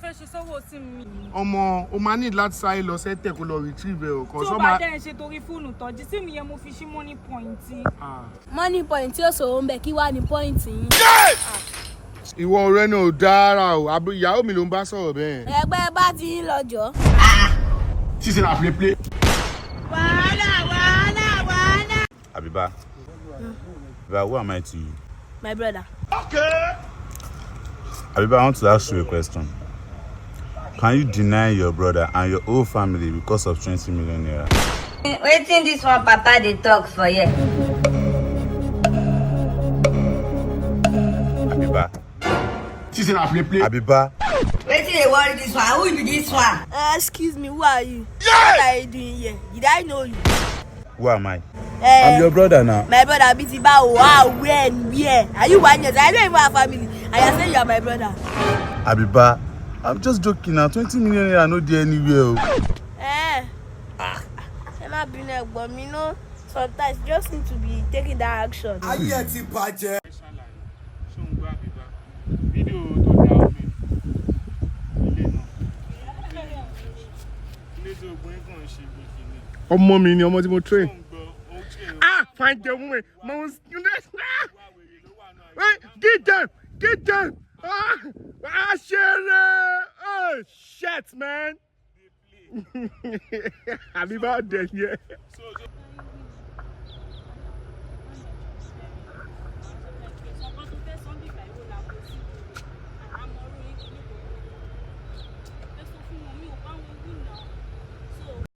fẹ́ ṣe sọ́wọ́ sí mi. Ọmọ, o máa need láti sáré lọ sẹ́tẹ̀ kó lọ retrieve o. Tí o bá dẹ̀ ń ṣe torí fóònù tọ́jú sí mi yẹn mo fi ṣí money point. Money point tí ó sọ̀rọ̀ ń bẹ̀ kí wá ní point yín. Ìwọ ọ̀rẹ́ náà ò dára o. Ìyàwó mi ló ń bá sọ̀rọ̀ bẹ́ẹ̀. Ẹgbẹ́ bá ti ń lọ́jọ́. She's in a play. Wàhálà. ABIBA. ABIBA, who am I to you? My brother. Okay. ABIBA, I want to ask you a question. Can you deny your brother and your whole family because of 20 million naira? Waiting this one, Papa, they talk for you. ABIBA. She's in a play. ABIBA. Waiting they worry this one. Who be this one? Excuse me, who are you? What are you doing here? Did I know you? Who am I? I'm your brother now. My brother BT Bao. Wow, where? Are you one year? I don't even have family. And you say you are my brother. ABIBA, I'm just joking now. 20 million naira no dey anywhere. I'm not being a bum, you know. Sometimes you just need to be taking that action. Ọmọ mi ni ọmọ tí mo train. Find the woman. Get them. Oh, shit, man. ABIBA dead, yeah.